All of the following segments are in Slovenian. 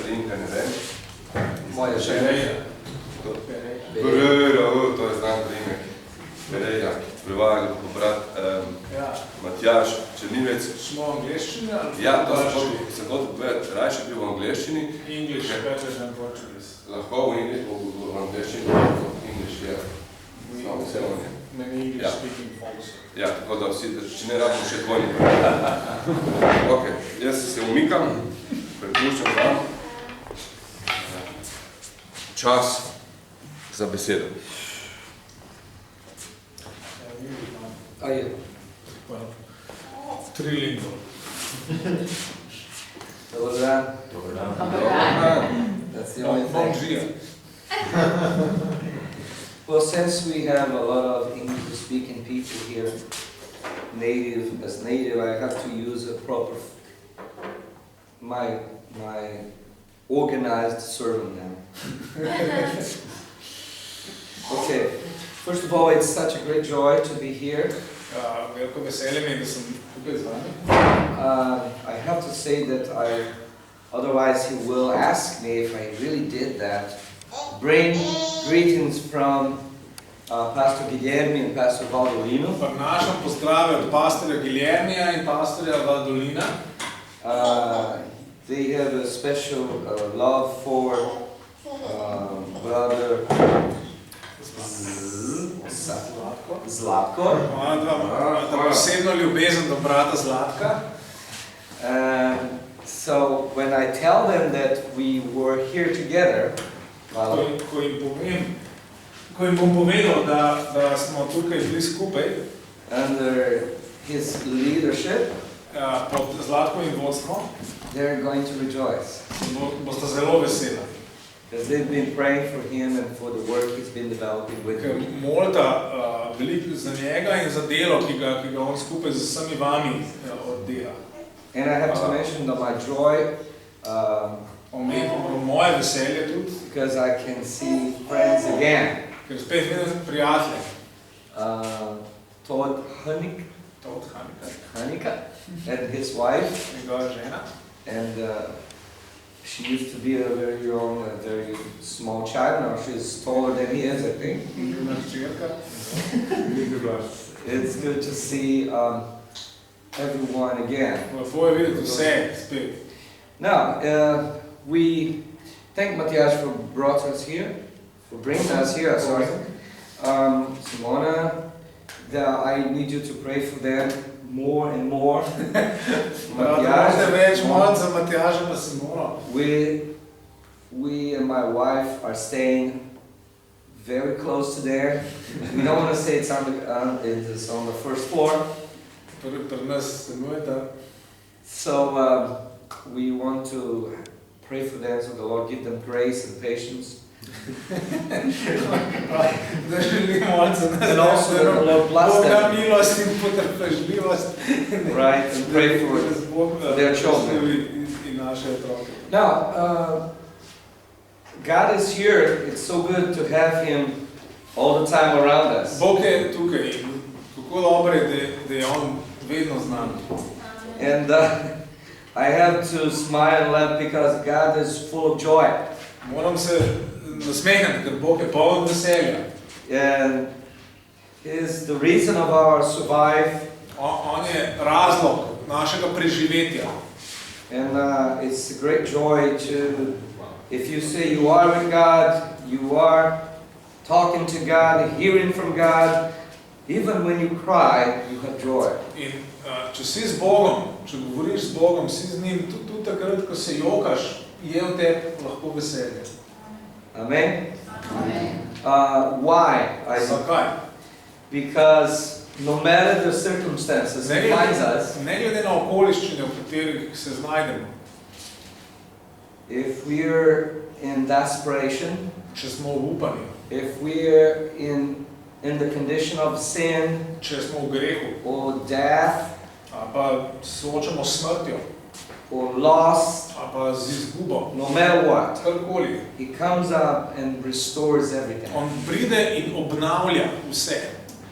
Prinka, ne vem. Moja žena. Pereira, to je znan primek. Pereira, prevajali pa brat Matjaž Černivec. Smo v angleščini ali? Ja, to se hotel povedati, rajše bil v angleščini. English better than Portuguese. Lahko v angleščini, English, ja. Samo vse on je. Many English speaking folks. Ja, tako da vsi, če ne rabimo še dvojni. Ok, jaz se umikam, prepuščam vam čas za besedo. Trilingual. Dobar dan. Dobar dan. That's the only Bom thing. dia. Well, since we have a lot of English-speaking people here, as native, I have to use a proper, my organized sermon now. Okay, first of all, it's such a great joy to be here. Veliko veselje mi je, da sem tukaj z vami. I have to say that otherwise he will ask me if I really did that. Bring greetings from Pastor Guilherme and Pastor Valdolino. Prinašam pozdrave od pastorja Guilhermija in pastorja Valdolina. They have a special love for brother Zlatko. Ona dva posebno ljubezen do brata Zlatka. So when I tell them that we were here together, Ko jim bom povedal, da smo tukaj bili skupaj under his leadership, pod Zlatkovim vodstvom, they're going to rejoice. boste zelo vesela. Because they've been praying for him and for the work he's been developing with Ker me. molita veliko za njega in za delo, ki ga on skupaj z vsemi vami oddela. And I have to mention that my joy, Moje veselje tudi, because I can see friends again. ker spet vidim prijatelje. Todd Hanika and his wife. Njegova žena. And she used to be a very young, a very small child. Now she's taller than he is, I think. It's good to see everyone again. Lepo je videti vse spet. Now, we thank Matthias for bringing us here, sorry. Simona, I need you to pray for them more and more. We and my wife are staying very close to there. We don't want to say it's on the first floor. So we want to pray for them so the Lord give them grace and patience. And also that the Lord bless them. Right, and pray for their children. Now, God is here. It's so good to have Him all the time around us. Bog je tukaj in kako dobro je, da je on vedno z nami. And I have to smile and laugh because God is full of joy. Moram se nasmehniti, ker Bog je poln veselja. And He is the reason of our survive. On je razlog našega preživetja. And it's a great joy to, if you say you are with God, you are talking to God, hearing from God, even when you cry, you have joy. In če si z Bogom, če govoriš z Bogom, si z njim, tudi takrat, ko se jokaš, je v tebi lahko veselje. Amen? Why? Zakaj? Because no matter the circumstances that finds us, ne glede na okoliščine, v katerih se znajdemo, if we're in desperation, če smo v upanju, if we're in the condition of sin, če smo v grehu, or death, ali pa soočamo s smrtjo, or lost, ali pa z izgubo, no matter what, karkoli, He comes up and restores everything. on pride in obnavlja vse.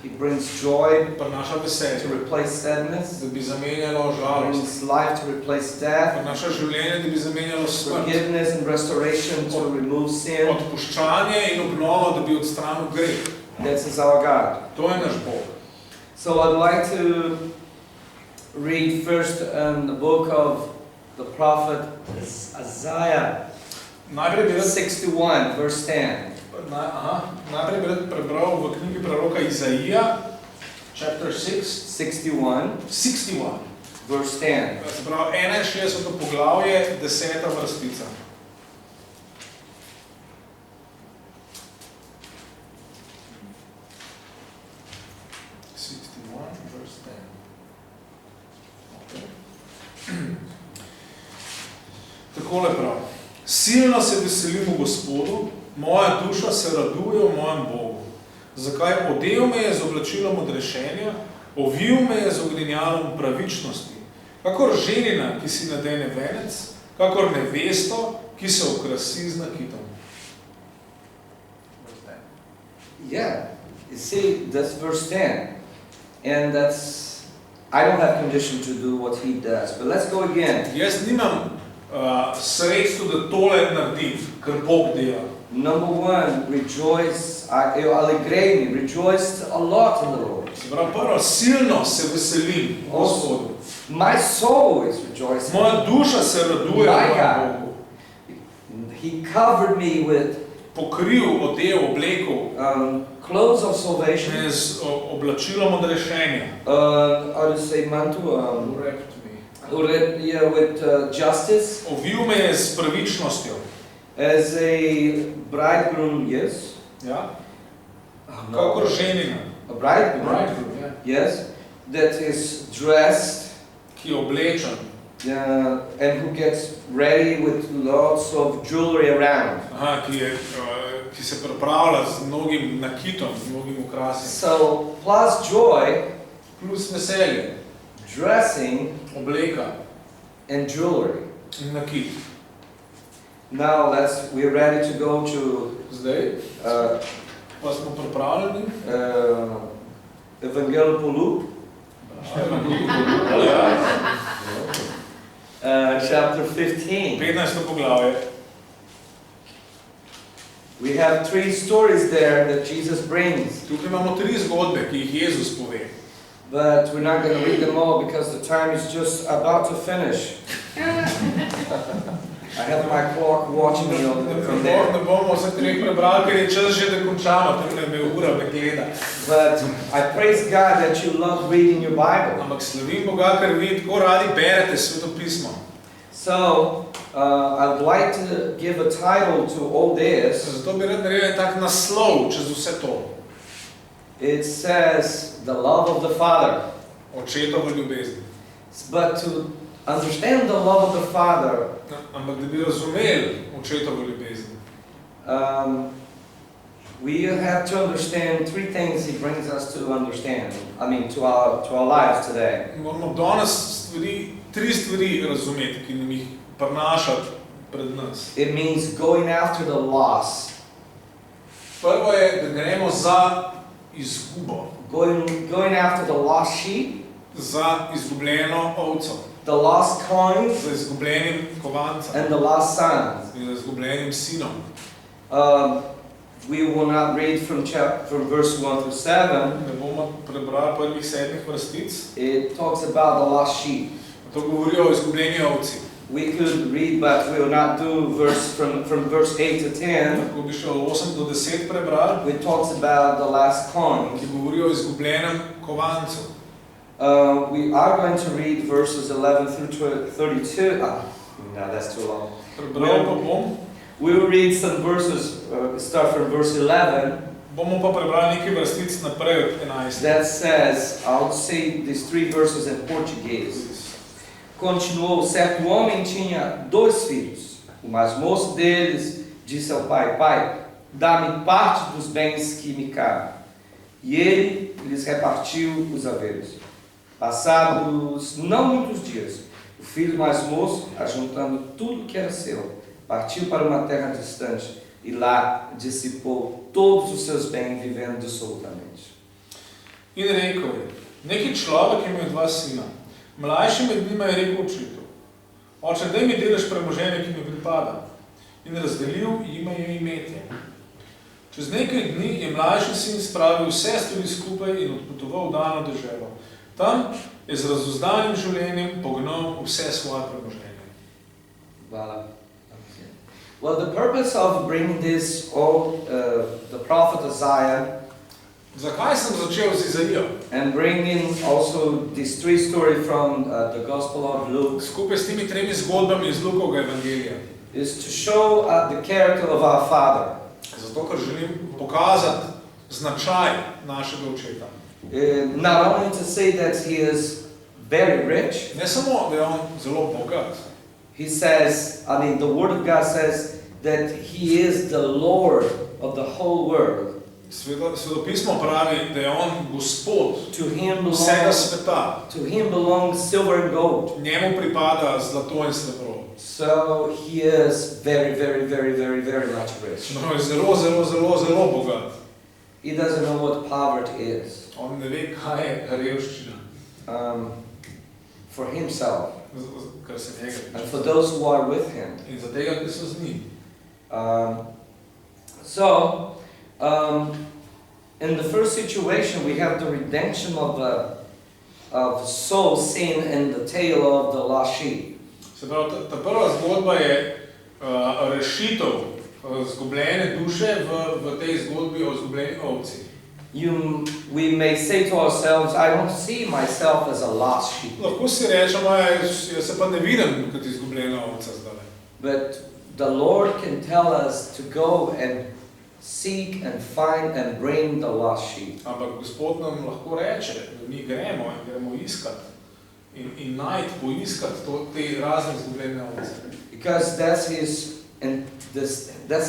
He brings joy prinaša to veselje, replace sadness. da bi zamenjalo He žalost, brings life to replace death. prinaša življenje, da bi zamenjalo smrt, Forgiveness and restoration to remove sin. odpuščanje in obnovo, da bi odstranil greh. This is our God. To je naš Bog. So I'd like to read first the book of the prophet Isaiah Najprej bi rad 61, verse 10. Najprej bi rad prebral v knjigi proroka Izaija, chapter 6, 61, 61. verse 10. Se pravi, 61. poglavje, 10. vrstica. Takole prav. Silno se veselim v Gospodu, moja duša se raduje v mojem Bogu. Zakaj? Odel me je z oblačilom odrešenja, ovil me je z ogrinjalom pravičnosti. Kakor ženina, ki si nadene venec, kakor nevesto, ki se okrasi z nakitom. Yeah, you see, that's verse 10. And I don't have condition to do what he does. But let's go again. Jaz nimam sredstvo, da tole naredim, kar Bog dela. Number one, rejoice, alegrei-me, rejoice a lot in the Lord. Se pravi, prvo, silno se veselim v Gospodu. My soul is rejoicing. Moja duša se raduje v mojem Bogu. He covered me with Pokril, odel, oblekel, clothes of salvation. me z oblačilom odrešenja. How to say mantu? With justice. Ovil me je s pravičnostjo. As a bridegroom, yes. Ja? Oh, Kakor ženina. A bridegroom. Ja. Yes. That is dressed. Ki je oblečen. And who gets ready with lots of jewelry around. Aha, ki se pripravlja z mnogim nakitom, z mnogim ukrasjem. So, plus joy, Plus veselje, dressing, obleka and jewelry. in nakit. Now we're ready to go to Zdaj pa smo pripravljeni. Evangel po Luke. Chapter 15. 15. poglavje. We have 3 stories there that Jesus brings. Tukaj imamo 3 zgodbe, ki jih Jezus pove. But we're not going to read them all because the time is just about to finish. I have my clock watching me from there. Ne bomo vse 3 prebrali, ker je čas že, da končamo, tukaj me ura me gleda. But I praise God that you love reading your Bible. Ampak slavim Boga, ker vi tako radi berete Sveto pismo. So, I'd like to give a title to all this. Zato bi rad naredil tak naslov čez vse to. It says, the love of the Father. Očetovo ljubezen. But to understand the love of the Father, Ampak da bi razumeli očetovo ljubezen, we have to understand 3 things He brings us to understand. I mean, to our lives today. moramo danes 3 stvari razumeti, ki nam jih prinaša pred nas. It means going after the lost. Prvo je, da gremo za izgubo, Going after the lost sheep, za izgubljeno ovco, the lost coins, za izgubljenim kovancem and the lost sons. in za izgubljenim sinom. We will not read from verse 1 through 7. Ne bomo prebrali prvih 7 vrstic. It talks about the lost sheep. To govori o izgubljeni ovci. We could read, but we will not do from verse 8 to 10. Lahko bi šel 8 do 10 prebrali, It talks about the last coin. ki govori o izgubljenem kovancu. We are going to read verses 11 through 32. No, that's too long. Prebral pa bom. We will read some verses, start from verse 11. Bomo pa prebrali nekaj vrstic naprej od 11. That says, I'll say these 3 verses in Portuguese. Continuou, certo homem tinha 2 filhos. O mais moço deles disse ao pai, pai, dá-me parte dos bens que me cabem. E ele lhes repartiu os haveres. Passados não muitos dias, o filho mais moço, ajuntando tudo que era seu, partiu para uma terra distante e lá dissipou todos os seus bens, vivendo dissolutamente. In rekel je, neki človek imel 2 sina. Mlajši med njima je rekel očetu, oče, daj mi delež premoženja, ki mi pripada. In razdelil jima je imetje. Čez nekaj dni je mlajši sin spravil vse stvari skupaj in odpotoval v dano deželo. Tam je z razuzdanim življenjem pognal vse svoje premoženje. Voilà. Well, the purpose of bringing this, the prophet Isaiah, Zakaj sem začel z Izaijo? and bringing also these 3 stories from the Gospel of Luke, Skupaj s temi 3 zgodbami iz Lukovega evangelija. is to show the character of our Father. Zato, ker želim pokazati značaj našega očeta. Not only to say that he is very rich, Ne samo, da je on zelo bogat. he says, the Word of God says that he is the Lord of the whole world. Svedopismo pravi, da je on gospod vsega sveta. To him belongs silver and gold. Njemu pripada zlato in srebro. So he is very, very, very, very, very much rich. No, je zelo, zelo, zelo, zelo bogat. He doesn't know what poverty is. On ne ve, kaj je revščina. For himself Kar se njega and for those who are with him. in za tega, ki so z njim. In the first situation, we have the redemption of soul sin and the tale of the lost sheep. Se pravi, ta prva zgodba je rešitev izgubljene duše v tej zgodbi o izgubljeni ovci. We may say to ourselves, I don't see myself as a lost sheep. Lahko si rečemo, jaz se pa ne vidim kot izgubljena ovca zdaj. But the Lord can tell us to go and seek and find and bring the lost sheep. Ampak Gospod nam lahko reče, da mi gremo in gremo iskat in najti, poiskati te razne izgubljene ovce. Because that's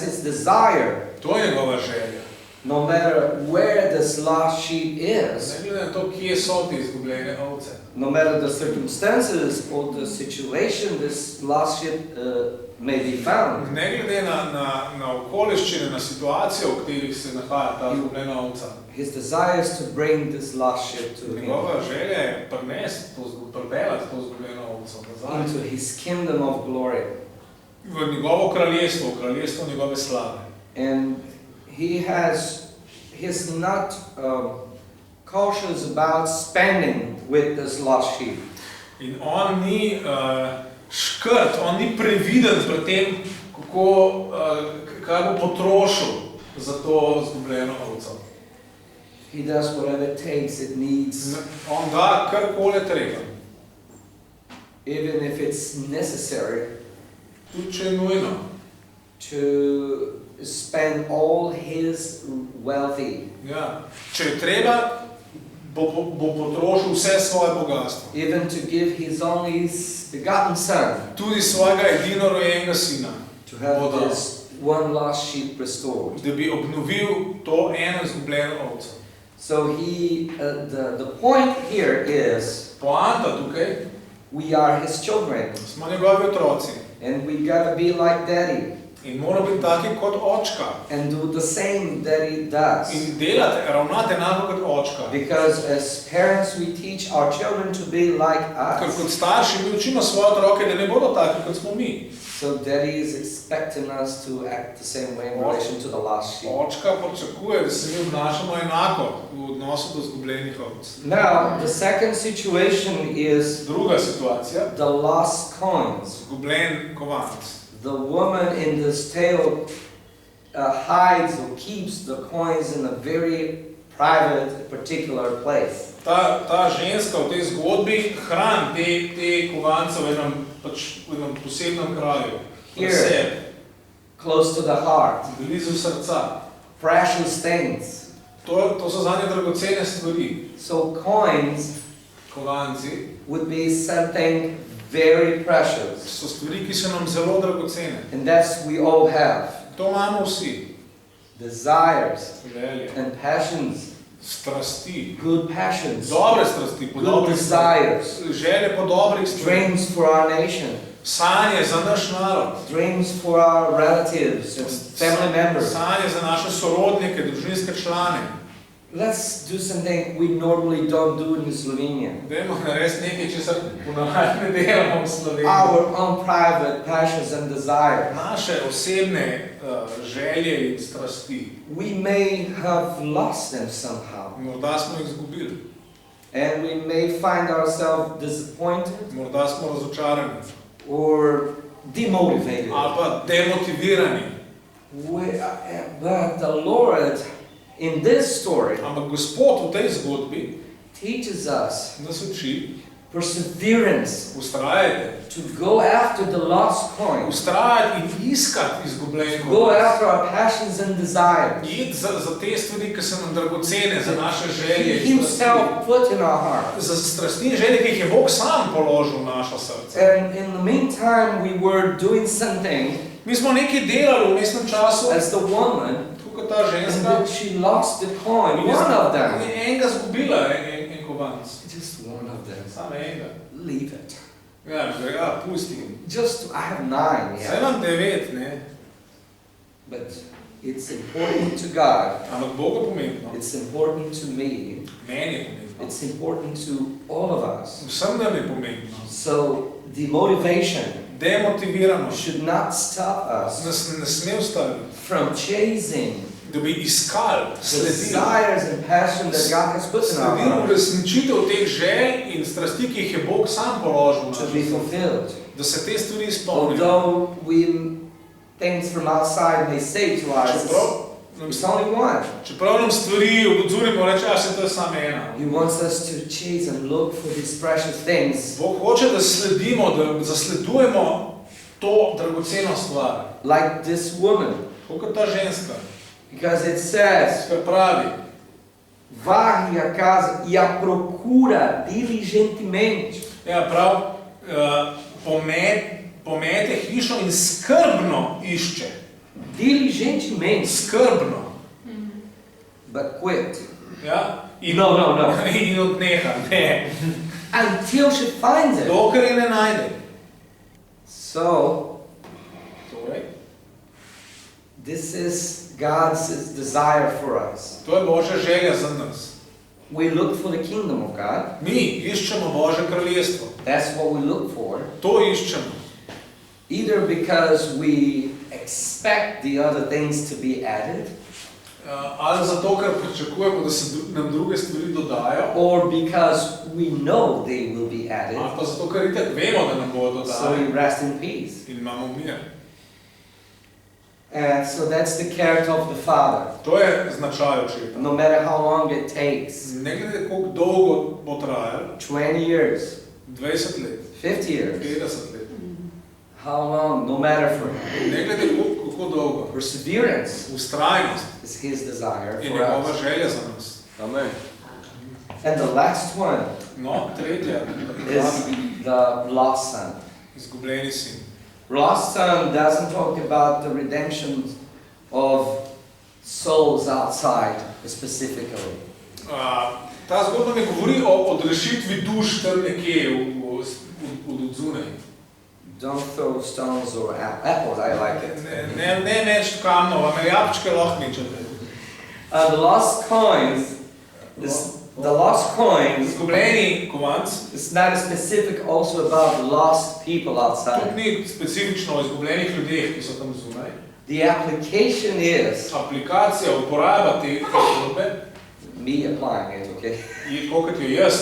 his desire. To je njegova želja. No matter where this lost sheep is, Ne glede na to, kje so te izgubljene ovce. no matter the circumstances or the situation this lost sheep may be found, Ne glede na okoliščine, na situacijo, v katerih se nahaja ta izgubljena ovca. his desire is to bring this lost sheep to him, Njegova želja je pripeljati to izgubljeno ovco nazaj. into his kingdom of glory. V njegovo kraljestvo, v kraljestvo njegove slave. And he's not cautious about spending with this lost sheep. In on ni škrt, on ni previden pri tem, kaj bo potrošil za to izgubljeno ovco. He does whatever it takes, it needs, On da karkoli treba, even if it's necessary, tudi če je nujno. to spend all his wealthy, Ja. Če je treba, bo potrošil vse svoje bogatstvo. even to give his only begotten son Tudi svojega edinorojenega sina, to have Bo dal. this one lost sheep restored. da bi obnovil to eno izgubljeno ovco. So the point here is, Poanta tukaj, we are his children, smo njegovi otroci and we gotta be like daddy in moramo biti taki kot očka and do the same that he does. in delati, ravnati enako kot očka. Because as parents, we teach our children to be like Ker us. kot starši mi učimo svoje otroke, da ne bodo taki kot smo mi. So daddy is expecting us to act the same way in relation to the lost sheep. Očka pričakuje, da se mi obnašamo enako v odnosu do izgubljenih ovc. Now, the second situation is Druga situacija, the lost coins. izgubljen kovanc. The woman in this tale hides or keeps the coins in a very private, particular place. Ta ženska v tej zgodbi hrani te kovance v enem posebnem kraju. Here. Pri sebi, Close to the heart. blizu srca. Precious things. To so zanje dragocene stvari. So coins Kovanci would be something very precious. so stvari, ki so nam zelo dragocene. And that's we all have. To imamo vsi. Desires Želje, and passions. strasti, Good passions. dobre strasti, po Good dobrih stvareh. desires. Želje po dobrih stvareh. Dreams for our nation. Sanje za naš narod. Dreams for our relatives and family members. Sanje za naše sorodnike, družinske člane. let's do something we normally don't do in Slovenia. Dajmo narediti nekaj, česar ponavadi ne delamo v Sloveniji. Our own private passions and desires. Naše osebne želje in strasti. We may have lost them somehow. Morda smo jih izgubili. And we may find ourselves disappointed Morda smo razočarani. or demotivated. Ali pa demotivirani. But the Lord, in this story, Ampak Gospod v tej zgodbi teaches us nas uči, perseverance, ustrajajte. to go after the lost coin, Ustrajati in iskati izgubljeni go kompas. after our passions and desires. Iti za te stvari, ki so nam dragocene, za naše He želje in strasti. Himself put in our heart. Za strasti in želje, ki jih je Bog sam položil v naša srca. And in the meantime, we were doing something Mi smo nekaj delali v mestnem času, as the woman, tako kot ta and ženska, then she lost the coin, one of them. je enega zgubila, en kovanc. Just one of them. Samo enega. Leave it. Ja, pusti. Just, I have 9, Saj yeah. imam 9, ne? But it's important to God. Ampak Bogu je pomembno. It's important to me. Meni je pomembno. It's important to all of us. Vsem nam je pomembno. So demotivation Demotivirano should not stop us nas ne sme ustaviti, from chasing da bi iskali, the sledili. desires and passion that God has put in our Sledili heart uresničitev teh želj in strasti, ki jih je Bog sam položil v to naše be srce. fulfilled. Da se te stvari izpolnijo. Although things from outside may say to us, it's only one. Čeprav nam stvari odzorimo, reče, a se to je samo ena. He wants us to chase and look for these precious things, Bog hoče, da sledimo, da zasledujemo to dragoceno stvar. like this woman, Tako kot ta ženska, because it says, kar pravi, varre a casa e a procura diligentemente. ja, prav, pomete hišo in skrbno išče. Diligentemente, Skrbno. but quit. Ja? In, No. in odneha, ne. Until she finds it. Dokler je ne najde. So, Torej, this is God's desire for us. to je Božja želja za nas. We look for the kingdom of God. Mi iščemo Božje kraljestvo. That's what we look for. To iščemo. Either because we expect the other things to be added, Ali zato, ker pričakujemo, da se nam druge stvari dodajo, or because we know they will be added, ali pa zato, ker itak vemo, da nam bodo so dodali we rest in peace. in imamo mir. And so that's the character of the Father. To je značaj očeta. No matter how long it takes, Ne glede, koliko dolgo bo trajalo, 20 years, 20 let, 50 years, 50 let, how long, no matter for ne glede, kako dolgo, perseverance ustrajnost is His desire je for njegova us. želja za nas. Amen. And the last one No, tretja, is the lost son. izgubljeni sin. Lost son doesn't talk about the redemption of souls outside specifically. Ta zgodba ne govori o odrešitvi duš tam nekje od odzunaj. Don't throw stones or apples, I like it. Ne meč kamnov, a me jabučke lahko mečete. The lost coins Izgubljeni kovanc, is not specific also about lost people tudi outside. ni specifično o izgubljenih ljudeh, ki so tam zunaj. The application is Aplikacija, uporaba te zgodbe me applying it, okay? je tako, kot jo jaz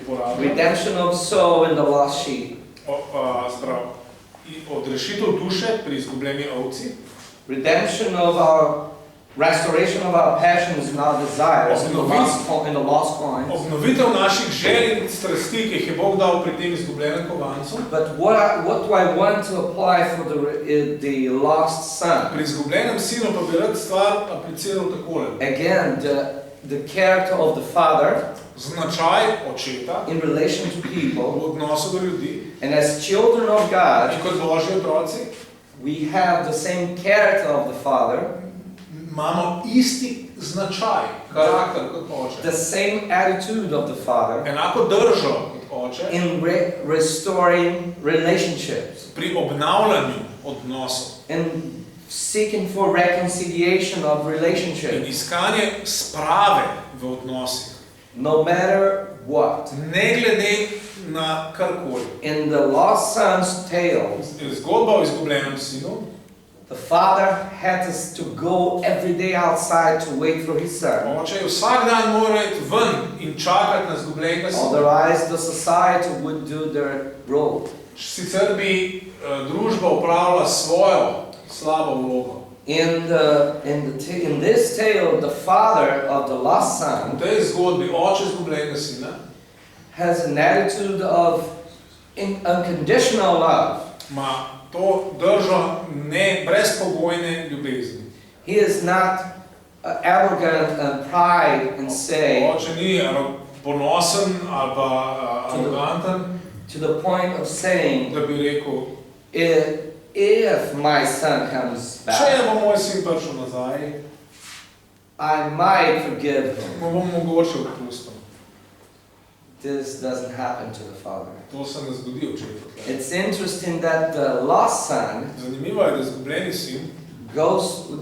uporabljam. Redemption of soul in the lost sheep. Odrešitev duše pri izgubljeni ovci, Redemption of our restoration of our passions and our desires in the lost coins. obnovitev naših želj in strasti, ki jih je Bog dal pri tem izgubljenem kovancu. But what do I want to apply for the lost son? Pri izgubljenem sinu pa bi rad stvar apliciral takole. Again, the character of the father Značaj očeta in relation to people, v odnosu do ljudi and as children of God, in kot Božji otroci we have the same character of the father, imamo isti značaj, karakter kot oče. the same attitude of the father Enako držo kot oče in restoring relationships. pri obnavljanju odnosov. And seeking for reconciliation of In relationship, iskanje sprave v odnosih. no matter what. Ne glede na karkoli. In the lost son's tale, Zgodba o izgubljenem sinu. the father had to go every day outside to wait for his son. Oče je vsak dan moral iti ven in čakati na izgubljenega sina. Otherwise, the society would do their role. Sicer bi družba upravila svojo slabo vlogo. In this tale, the father of the lost V son tej zgodbi oče izgubljenega sina has an attitude of unconditional love. ima to držo brezpogojne ljubezni. He is not arrogant and pride and say Oče ni ponosen ali pa aroganten, to the point of saying, da bi rekel, if my son comes če back, bo moj sin prišel nazaj, I might forgive him. mu bom mogoče odpustil. This doesn't happen to the father. To se ne zgodi očetu. It's interesting that the lost son Zanimivo je, da izgubljeni sin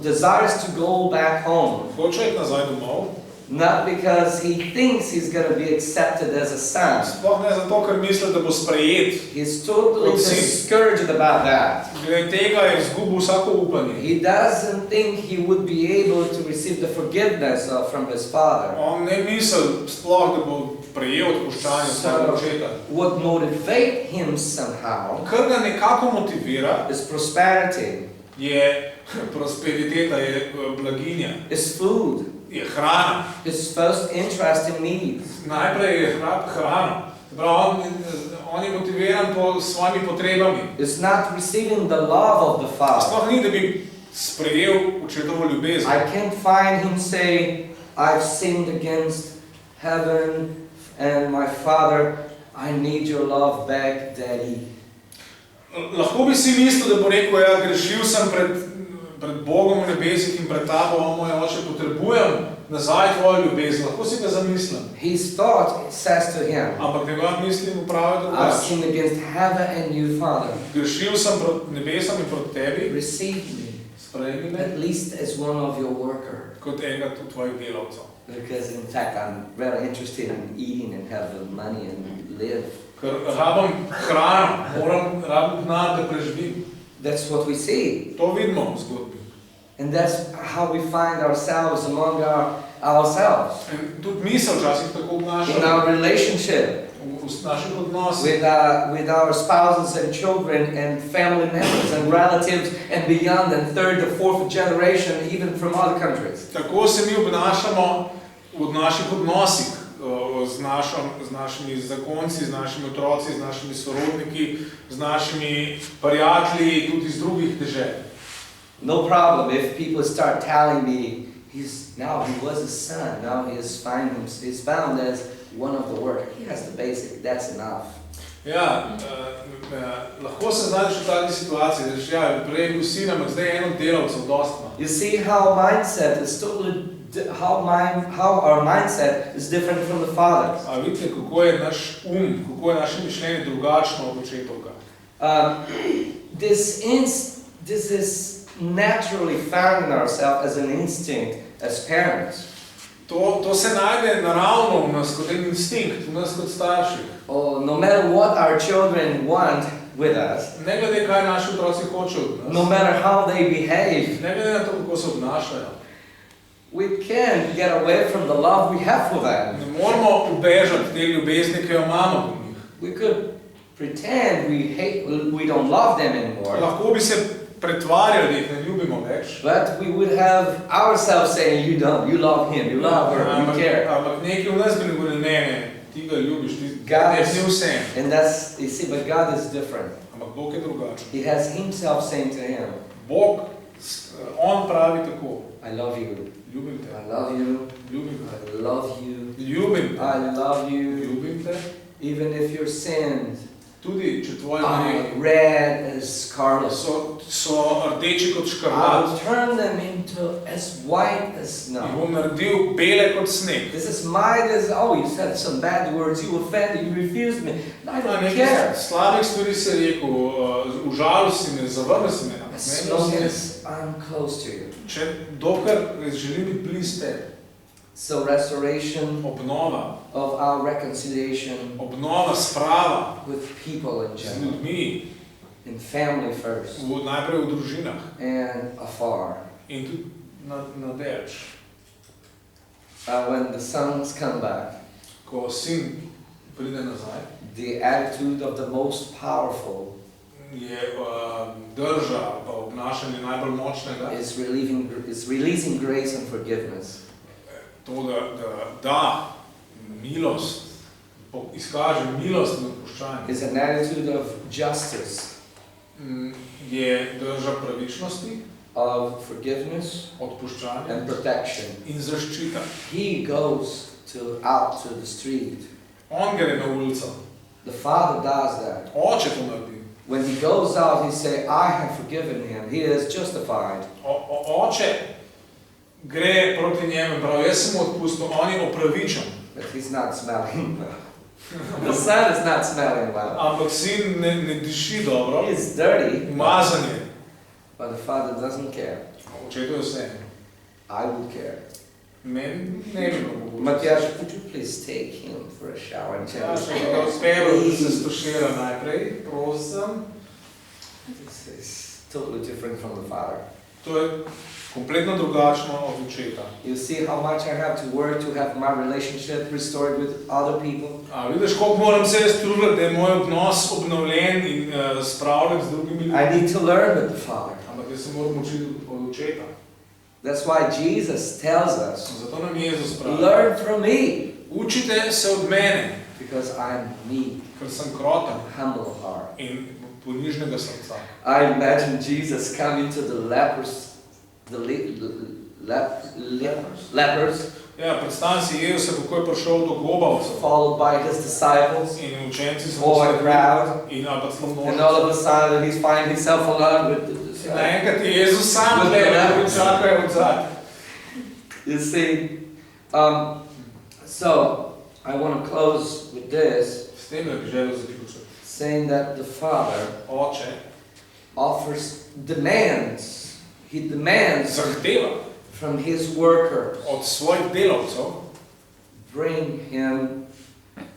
desires to go back home, hoče iti nazaj domov, not because he thinks he's going to be accepted as a son. sploh ne zato, ker misli, da bo sprejet. He's totally Kot sin. discouraged about that. Glede tega je izgubil vsako upanje. He doesn't think he would be able to receive the forgiveness from his father. On ne misli sploh, da bo prejel odpuščanje svojega očeta. What motivates him somehow Kar ga nekako motivira, is prosperity, je prosperiteta, je blaginja, is food, je hrana. his first interest in needs. Najprej je hrana. On je motiviran po svojimi potrebami. It's not receiving the love of the father. Sploh ni, da bi sprejel očetovo ljubezen. I can't find him say, I've sinned against heaven and my father, I need your love back, daddy. Lahko bi si mislil, da bo rekel, ja, grešil sem pred Bogom v nebesih in pred tabo, moj oče, potrebujem nazaj tvojo ljubezen. Lahko si ga zamislim. His thought says to him, Ampak njegova misli mu pravi I've drugače. sinned against heaven and you, Father. Grešil sem proti nebesom in proti tebi, Receive me, sprejmi me at least as one of your workers. kot enega od tvojih delavcev. Because in fact, I'm very interested in eating and have the money and live. Ker rabim hrano, rabim denar, da preživim. That's what we see. To vidimo v zgodbi. And that's how we find ourselves among ourselves. In tudi mi se včasih tako In obnašamo our relationship v naših odnosih. with our spouses and children and family members and relatives and beyond and third to fourth generation, even from other countries. Tako se mi obnašamo v naših odnosih z našimi zakonci, z našimi otroci, z našimi sorodniki, z našimi prijatelji, tudi iz drugih dežel. No problem if people start telling me he was a son, now he's found as one of the workers. He has the basic, that's enough. Ja, lahko se znajdeš v taki situaciji, da rečeš, ja, prej je bil sin, ampak zdaj je eno delavcev dostno. You see how mindset is totally how our mindset is different from the Father's. A vidite, kako je naš kako je naše mišljenje drugačno od očetovga. This is naturally found in ourselves as an instinct as parents. To se najde naravno v nas kot en instinkt, v nas kot starših. No matter what our children want with us, Ne glede, kaj naši otroci hočejo od nas, no matter how they behave, ne glede na to, kako se obnašajo, we can't get away from the love we have for them. ne moramo ubežati te ljubezni, ki jo imamo do njih. We could pretend we don't love them anymore, Lahko bi se pretvarjali, da jih ne ljubimo več. but we would have ourselves saying, you love him, you love her, you care. Ampak nekaj v nas bi ne govorili, ne, ti ga ljubiš, ti God je is- vse. And that's, you see, but God is different. Ampak Bog je drugačen. He has himself saying to him, Bog, on pravi tako, I love you, ljubim te, I love you, ljubim te, I love you, ljubim te, I love you, ljubim te, even if your sins tudi če tvoji are grehi red as scarlet. so rdeči kot škrlat, I'll turn them into as white as jih snow. bom naredil bele kot sneg. This is you said some bad words, you offended, you refused me. I don't Nekaj care. slabih stvari si rekel, užalil si me, zavrnil si me, As long as I'm close to you. Če dokler želim biti blizu tebi. So restoration Obnova, of our reconciliation obnova sprava with people in z general, ljudmi, in family first, najprej v družinah and afar. in tudi na derč. When the sons come back, Ko sin pride nazaj, the attitude of the most powerful je drža pa obnašanje najbolj močnega, is releasing grace and forgiveness. to, da milost, izkaže milost in odpuščanje, Is an attitude of justice, je drža pravičnosti, of forgiveness odpuščanja and protection. in zaščita. He goes out to the street. On gre na ulico, The father does that. oče to naredi. When he goes out, he say, I have forgiven him. He is justified. Oče gre proti njemu, pravi, jaz sem mu odpustil, on je opravičen. But he's not smelling well. The son is not smelling well. Ampak sin ne diši dobro, He is dirty, umazan je. but the father doesn't care. Očetu je vse. I would care. Meni ne bi bilo mogoče. Matjaž, could you please take him for a shower and Ja, change še his ga clothes? uspelo, da se stošira najprej, prosim. This is totally different from the father. To je kompletno drugačno od očeta. You see how much I have to work to have my relationship restored with other people? A vidiš, koliko moram se jaz truditi, da je moj odnos obnovljen in spravljen z drugimi ljudmi. I need to learn with the father. Ampak jaz se moram učiti od očeta. That's why Jesus tells us, Zato nam Jezus pravi. learn from me, Učite se od mene, because I'm meek, ker sem kroten humble of heart. in ponižnega srca. I imagine Jesus coming to the lepers, lepers, Ja, predstavljam si Jezusa, kako je prišel do gobavcev followed by his disciples, in učenci so or a crowd, in ali pa celo and all množica. of a sudden he's finding himself alone with the disciples. Naenkrat je Jezus sam With the gleda, lepers. vsako je odzad. You see, so I want to close with this, S tem bi želel zaključiti. saying that the Father Oče demands zahteva from his workers, od svojih delavcev, bring him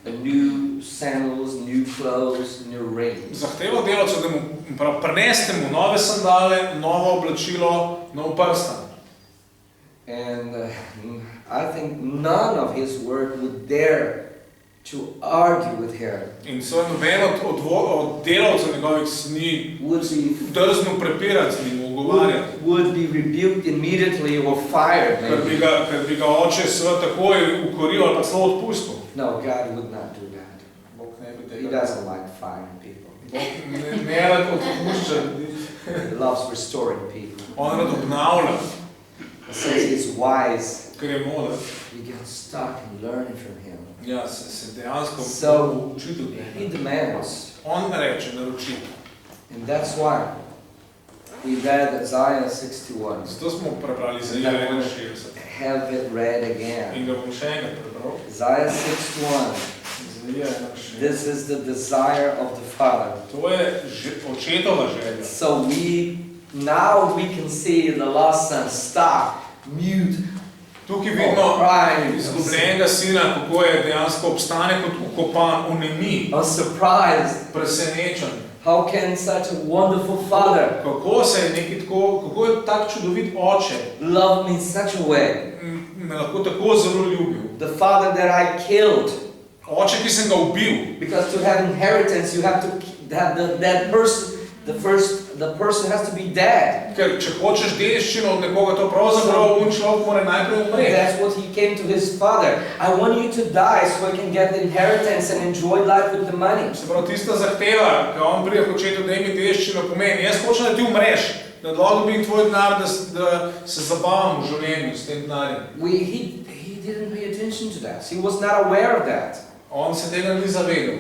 a new sandals, new clothes, new rings. zahteva delavcev, da mu prineste mu nove sandale, novo oblačilo, nov prstan. And I think none of his work would dare to argue with him. In so noben od delavcev njegovih ni drznil prepirati z njim, ugovarjati. Would be rebuked immediately or fired, maybe. Ker bi ga oče seveda takoj ukoril ali pa celo odpustil. No, God would not do that. Bog ne bi He tega. doesn't like firing people. Bog ne rad odpušča ljudi. He loves restoring people. On rad obnavlja, Since he's wise, ker je moder. you get stuck in learning from him. Ja, se dejansko So, učiti od he njega. demands. On reče, naroči. And that's why we read Isaiah 61. Zato smo prebrali Izaija 61. Have it read again. In ga bom še enkrat prebral. Isaiah 61. Izaija 61. This is the desire of the Father. To je očetova želja. So now we can see the lost son stuck, mute, Tukaj vidimo crying, izgubljenega sina, kako je dejansko obstane kot ukopan, unemi, surprised. presenečen. How can such a wonderful father Kako je tak čudovit oče love me in such a way? me lahko tako zelo ljubil. The father that I killed, Oče, ki sem ga ubil, because to have inheritance you have to have that person, the person has to be dead. ker če hočeš dediščino od nekoga, to pravzaprav človek mora najprej umreti. That's what he came to his father. I want you to die so I can get the inheritance and enjoy life with the money. Se pravi, tista zahteva, ko on pride k očetu, da mi dediščino pomeni, jaz hočem, da ti umreš, da lahko dobim tvoj denar, da se zabavam v življenju s tem denarjem. He didn't pay attention to that. He was not aware of that. On se tega ni zavedal.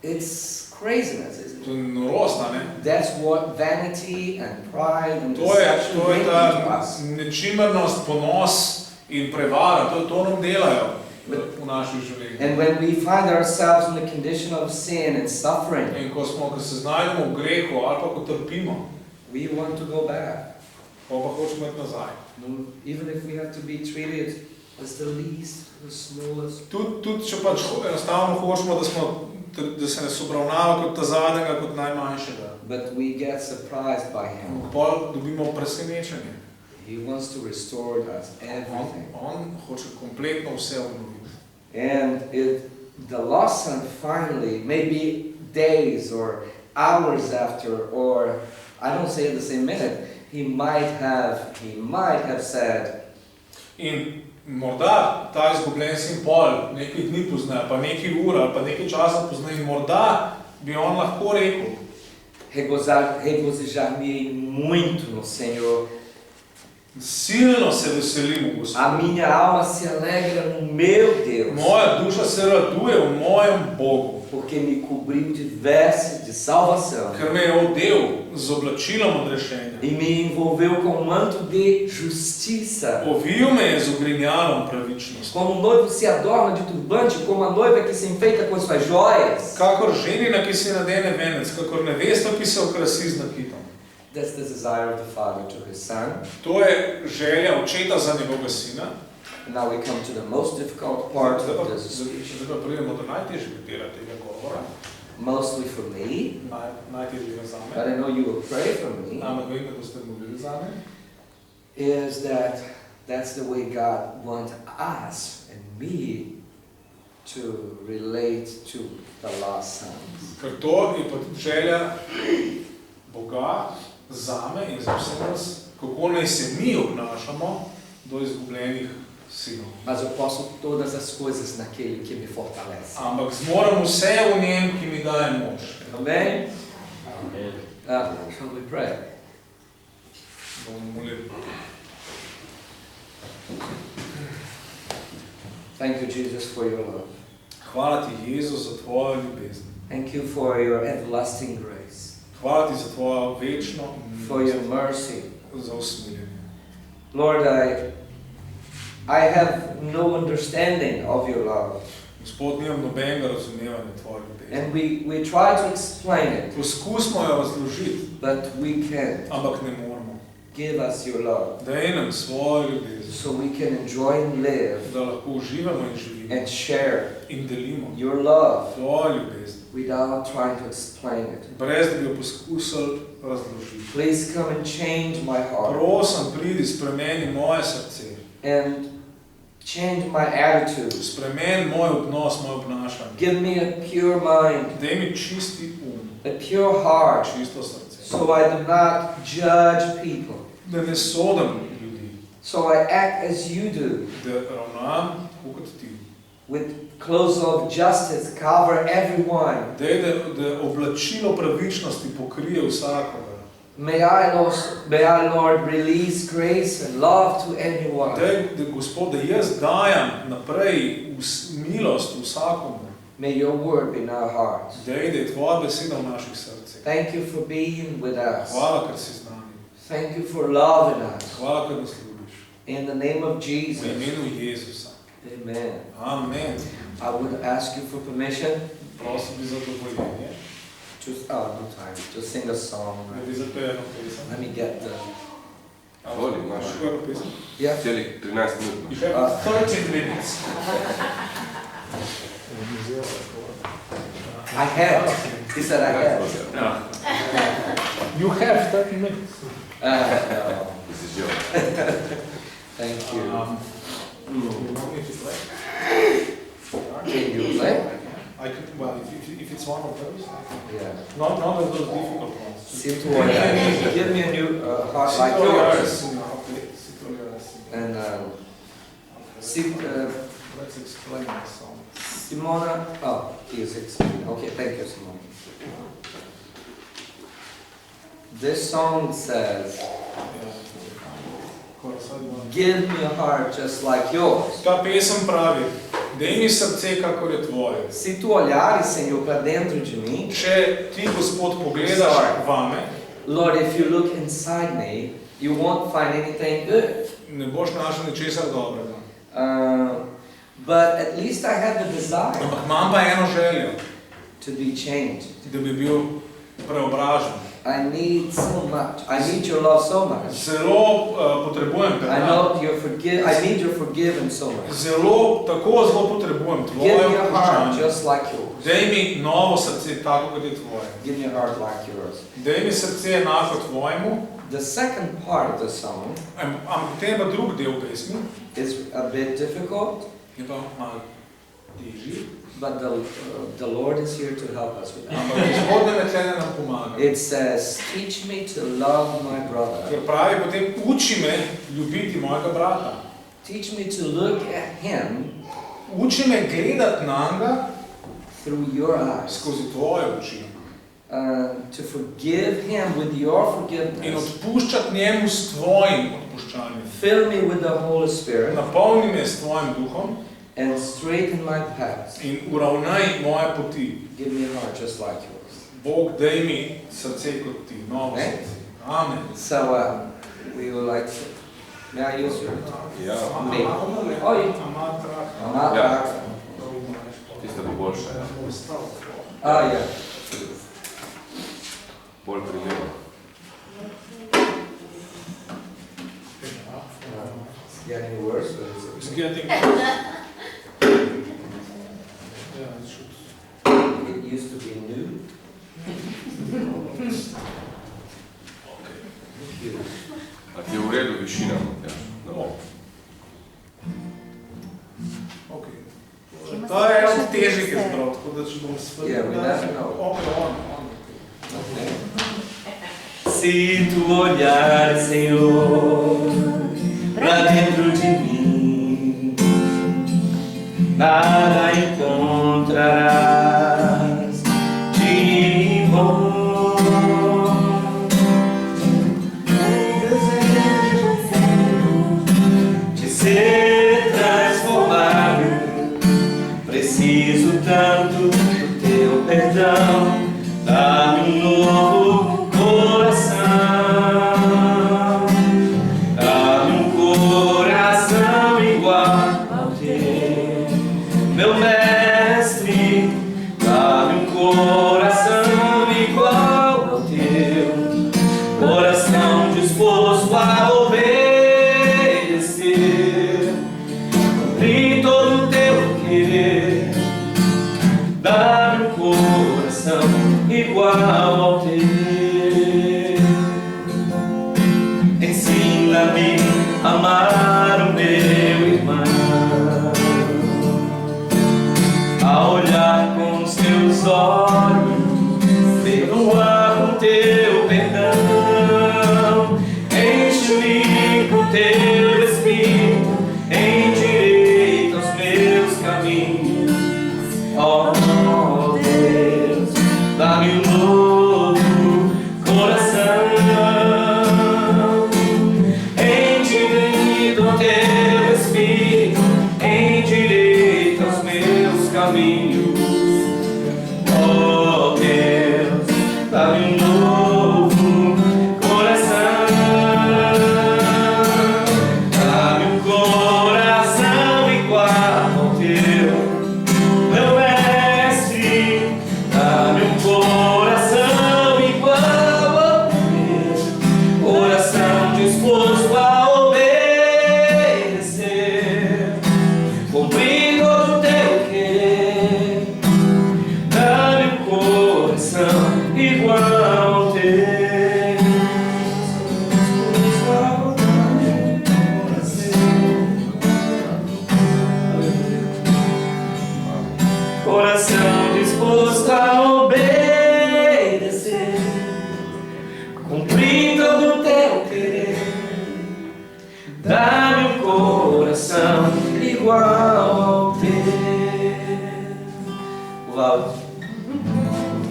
It's craziness, isn't it? To je norost, a ne? That's what vanity and pride and To je deception bring to ta us. nečimernost, ponos in prevara, to nam delajo v naših življenjih. And when we find ourselves in the condition of sin and suffering, In ko se znajdemo v grehu ali pa ko trpimo, We want to go back. Pa hočemo iti nazaj. No, even if we have to be treated as the least, the smallest. Tudi če pač enostavno hočemo, da se nas obravnava kot ta zadnjega, kot najmanjšega. But we get surprised by him. Pol dobimo presenečenje. He wants to restore us everything. On hoče kompletno vse obnoviti. And the lost son finally, maybe days or hours after, or I don't say the same minute, he might have said, In morda ta izgubljen sin pol nekaj dni pozneje, pa nekaj ur ali pa nekaj časa pozneje, morda bi on lahko rekel, regozijar-me muito no Senhor. silno se veselim v A Gospodu. minha alma se alegra no meu Deus, Moja duša se raduje v mojem Bogu, porque me cobriu de vestes de salvação ker me je odel z oblačilom odrešenja. e me envolveu com um manto de justiça. Ovil me je z ogrinjalom pravičnosti. Como um noivo se adorna de turbante, como a noiva que se enfeita com suas joias. Kakor ženina, ki si nadene venec, kakor nevesta, ki se okrasi z nakitom. That's the desire of the Father to His Son. To je želja očeta za njegovega sina. And now we come to the most difficult part of this, Zdaj pa pridemo do najtežjega dela tega govora, mostly for me, najtežjega but zame. I know you will pray for me, Ampak vem, da boste molili zame. is that that's the way God wants us and me to relate to the lost sons. Ker to je pa tudi želja Boga zame in za vse nas, kako naj se mi obnašamo do izgubljenih sinov. Mas eu posso todas as coisas naquele que me fortalece. Ampak zmorem vse v njem, ki mi daje moč. Amém? Shall we pray? Bomo molili. Thank you, Jesus, for your love. Hvala ti, Jezus, za tvojo ljubezen. Thank you for your everlasting grace, Hvala ti za tvojo večno for your mercy. za usmiljenje. Lord, I have no understanding of your love, Gospod, nimam nobenega razumevanja tvoje ljubezen. and we try to explain it, Poskusimo jo razložiti, but we can't. ampak ne moramo. Give us your love, Daj nam svojo ljubezen, so we can enjoy and live da lahko uživamo in živimo and share in delimo your love tvojo ljubezen, without trying to explain it. brez da bi jo poskusili razložiti. Please come and change my heart Prosim, pridi, spremeni moje srce, and change my attitude. spremeni moj odnos, moje obnašanje. Give me a pure mind, Daj mi čisti a pure heart, čisto srce. so I do not judge people, Da ne sodim ljudi, so I act as you do, da ravnam tako kot ti. with clothes of justice, cover everyone. Daj, da oblačilo pravičnosti pokrije vsakoga. May I, Lord, release grace and love to anyone. Daj, da Gospod, da jaz dajem naprej milost vsakomu. May your word be in our hearts. Daj, da je tvoja beseda v naših srcih. Thank you for being with us. Hvala, ker si z nami. Thank you for loving us. Hvala, ker nas ljubiš. In the name of V Jesus. imenu Jezusa. Amen. Amen. I would ask you for permission Prosim bi za dovoljenje, to, no time, to sing a song. da bi zapel eno pesem. Let me get the, Voli, imaš Kako je pesem? yeah. celih 13 minut. You have 13 minutes. I have. He said I have. You have 13 minutes. No. This is yours. Thank you. You want me to play? Can you play? I could, well, if it's one of those. Yeah. Not of those difficult ones. Sinto olhar. Give me a new heart like Sinto olhar yours. assim, ok. Sinto olhar assim. And Let's explain the song. Simona, please explain. Okay, thank you, Simona. This song says, give me a heart just like yours. Ta pesem pravi, daj mi srce, kakor je tvoje. Se tu olhares, Senhor, para dentro de mim, Če ti, Gospod, pogledaš vame, Lord, if you look inside me, you won't find anything good. ne boš našel ničesar dobrega. But at least I have the desire Ampak imam pa eno željo, to be changed. da bi bil preobražen. I need so much. I need your love so much. Zelo potrebujem te. I need your forgiveness so much. Tako zelo potrebujem Give me tvoje a heart običanje. just like yours. Daj mi novo srce, tako kot je tvoje. Give me a heart like yours. Daj mi srce enako tvojemu. The second part of the song Ampak potem pa drug del pesmi, is a bit difficult, je pa malo težji. but the Lord is here to help us with that. Ampak Gospod nam je tlele nam pomaga. It says, teach me to love my brother. Ker pravi potem, uči me ljubiti mojega brata. Teach me to look at him Uči me gledati nanj through your eyes. skozi tvoje oči. To forgive him with your In forgiveness. odpuščati njemu s tvojim odpuščanjem. Fill me with the Holy Spirit Napolni me s tvojim duhom and straighten my paths. in uravnaj moje poti. Give me a heart just like yours. Bog, daj mi srce kot ti, novo Ne? srce. Amen. So we would like to. May I use your Ja, me? Oh, you. Ja. tiste bo boljše. Yeah. Bolj primerno. It's getting worse, but It's it's getting... it used to be new. A ti je v redu višina? Ja. Okay. To je eno težjih izbral, tako da če bom svet... Yeah, we never know. On. Se tu olhar, Senhor, pra dentro de mim, nada encontrarás de bom. De ser transformado, preciso tanto do teu perdão. Dá-me novo coração, dá-me coração igual ao teu, meu mestre. Dá-me coração igual ao teu, coração disposto a obedecer, cumprir todo o teu querer. Dá-me coração igual ao teu. Ensina-me a amar o meu irmão, a olhar com os teus olhos, perdoar com teu perdão. Enche-me com teu Espírito, endireita os meus caminhos. Oh Deus, dá-me um novo coração, endireita o teu Espírito, endireita os meus caminhos. Oh Deus, dá-me um novo coração, dá-me um coração igual ao teu, meu mestre. Dá-me um coração igual ao teu, coração disposto a obedecer, cumprir todo o teu querer. Dá-me um coração igual ao teu. Coração disposto a obedecer, cumprir todo o teu querer. Dá-me um coração igual ao teu. Wow.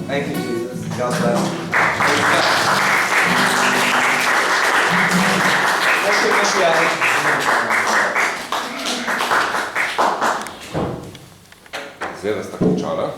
Thank you, Jesus. God bless. Zdaj, da sta končala.